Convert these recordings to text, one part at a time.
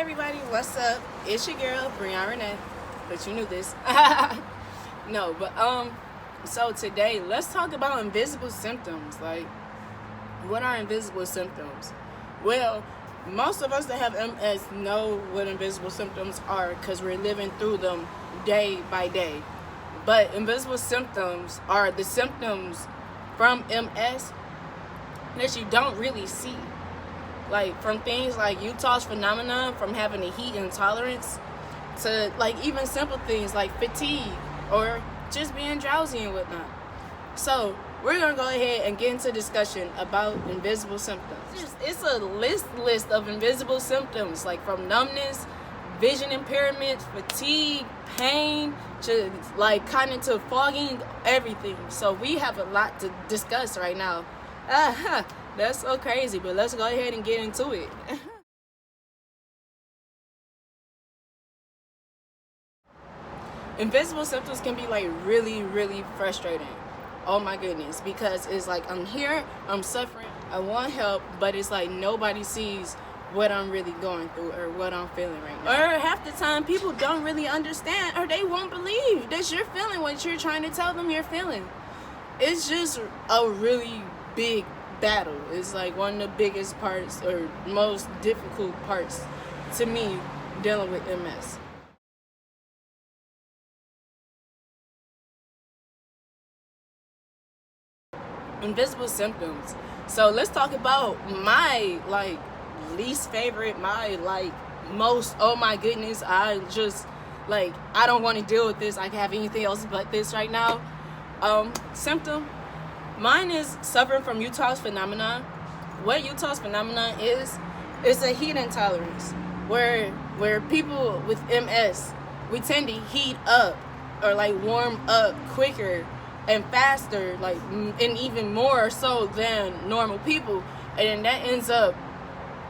everybody, what's up? It's your girl, B.Renee, but you knew this. No, but so today, let's talk about invisible symptoms. Like, what are invisible symptoms? Well, most of us that have MS know what invisible symptoms are because we're living through them day by day. But invisible symptoms are the symptoms from MS that you don't really see. Like, from things like Utah's phenomenon, from having a heat intolerance, to like even simple things like fatigue or just being drowsy and whatnot. So we're gonna go ahead and get into discussion about invisible symptoms. It's a list of invisible symptoms, like from numbness, vision impairment, fatigue, pain, to like cognitive fogging, everything. So we have a lot to discuss right now. That's so crazy, but let's go ahead and get into it. Invisible symptoms can be like really frustrating. Oh my goodness, because it's like I'm here, I'm suffering, I want help, but it's like nobody sees what I'm really going through or what I'm feeling right now. Or half the time people don't really understand, or they won't believe that you're feeling what you're trying to tell them you're feeling. It's just a really big battle. It's like one of the biggest parts or most difficult parts to me dealing with MS. Invisible symptoms. So let's talk about my like least favorite, my like most, oh my goodness, I just like I don't want to deal with this, I can have anything else but this right now. Symptom. Mine is suffering from Utah's phenomenon. What Utah's phenomenon is a heat intolerance where people with MS, we tend to heat up or like warm up quicker and faster, like, and even more so than normal people, and then that ends up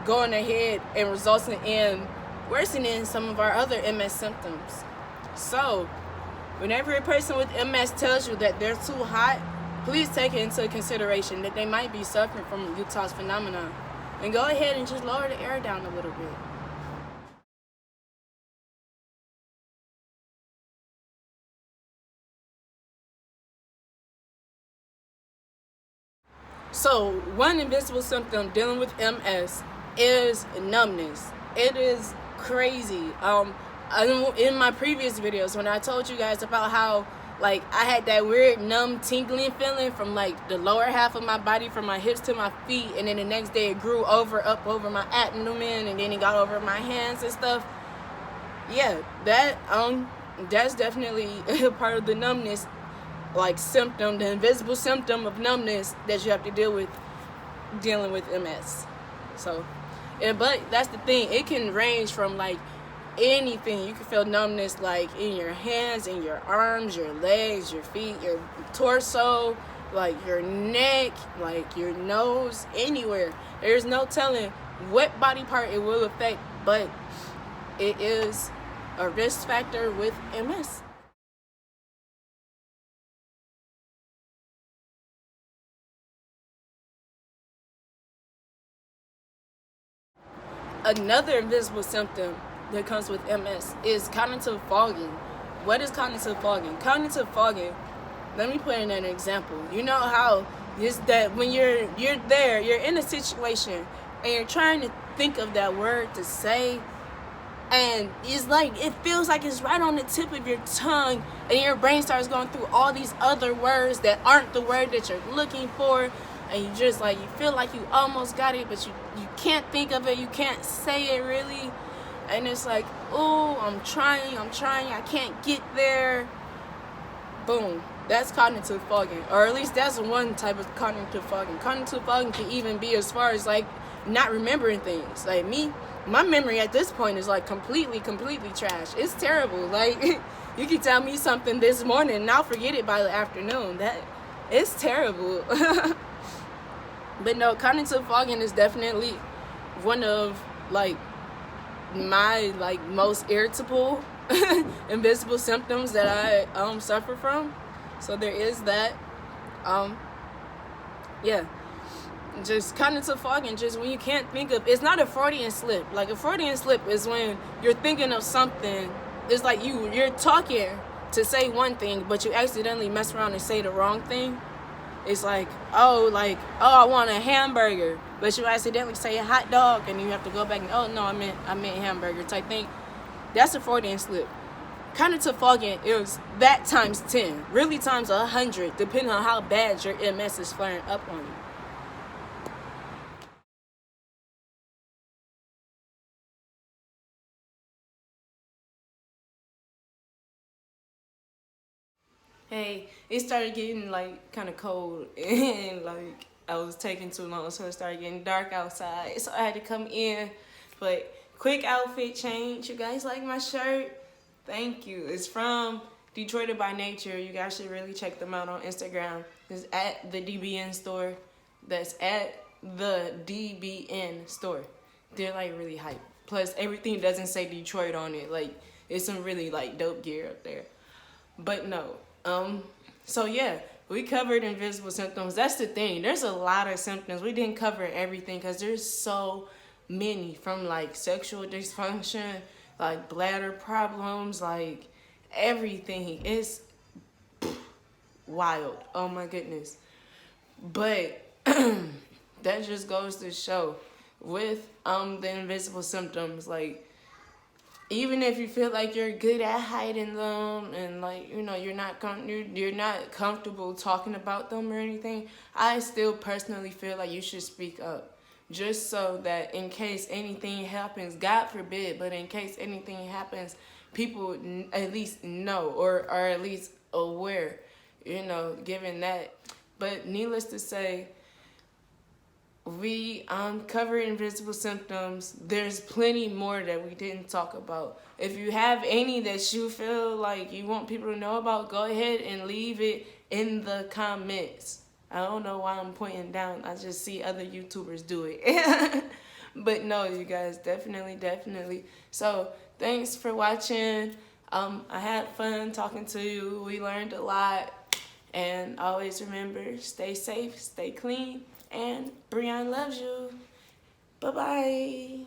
going ahead and resulting in worsening some of our other MS symptoms. So whenever a person with MS tells you that they're too hot, please take it into consideration that they might be suffering from Utah's phenomenon, and go ahead and just lower the air down a little bit. So one invisible symptom dealing with MS is numbness. It is crazy. In my previous videos, when I told you guys about how like I had that weird numb tingling feeling from like the lower half of my body, from my hips to my feet, and then the next day it grew up over my abdomen, and then it got over my hands and stuff. Yeah, that's definitely a part of the numbness like symptom, the invisible symptom of numbness that you have to deal with dealing with MS. So, but that's the thing, it can range from like anything. You can feel numbness like in your hands, in your arms, your legs, your feet, your torso, like your neck, like your nose, anywhere. There's no telling what body part it will affect, but it is a risk factor with MS. Another invisible symptom that comes with MS is cognitive fogging. What is cognitive fogging? Cognitive fogging, let me put in an example. You know how is that when you're there, you're in a situation and you're trying to think of that word to say, and it's like it feels like it's right on the tip of your tongue, and your brain starts going through all these other words that aren't the word that you're looking for, and you just like, you feel like you almost got it, but you can't think of it, you can't say it really, and it's like, oh, I'm trying, I can't get there. Boom, that's cognitive fogging, or at least that's one type of cognitive fogging. Cognitive fogging can even be as far as like not remembering things. Like me, my memory at this point is like completely trash. It's terrible. Like you can tell me something this morning and I'll forget it by the afternoon. That it's terrible. But no, cognitive fogging is definitely one of like my like most irritable invisible symptoms that I suffer from. So there is that. Yeah. just cognitive fogging, just when you can't think of, it's not a Freudian slip. Like a Freudian slip is when you're thinking of something. It's like you're talking to say one thing, but you accidentally mess around and say the wrong thing. It's like, oh, I want a hamburger, but you accidentally say a hot dog, and you have to go back and, oh no, I meant hamburger type thing. That's a Freudian slip. Cognitive fogging is that times 10, really times 100, depending on how bad your MS is flaring up on you. Hey, it started getting like kind of cold and like I was taking too long, so it started getting dark outside. So I had to come in. But quick outfit change. You guys like my shirt? Thank you. It's from Detroited by Nature. You guys should really check them out on Instagram. It's at the DBN store. That's at the DBN store. They're like really hype. Plus everything doesn't say Detroit on it. Like it's some really like dope gear up there. But no. So yeah, we covered invisible symptoms. That's the thing. There's a lot of symptoms. We didn't cover everything because there's so many, from like sexual dysfunction, like bladder problems, like everything. It's wild. Oh my goodness. But that just goes to show with the invisible symptoms, like even if you feel like you're good at hiding them and like you're not comfortable talking about them or anything, I still personally feel like you should speak up, just so that in case anything happens, God forbid, but in case anything happens, people at least know or are at least aware, given that. But needless to say, we covered invisible symptoms. There's plenty more that we didn't talk about. If you have any that you feel like you want people to know about, go ahead and leave it in the comments. I don't know why I'm pointing down. I just see other YouTubers do it. But no, you guys, definitely. So thanks for watching. I had fun talking to you. We learned a lot. And always remember, stay safe, stay clean. And B.Renee loves you. Bye-bye.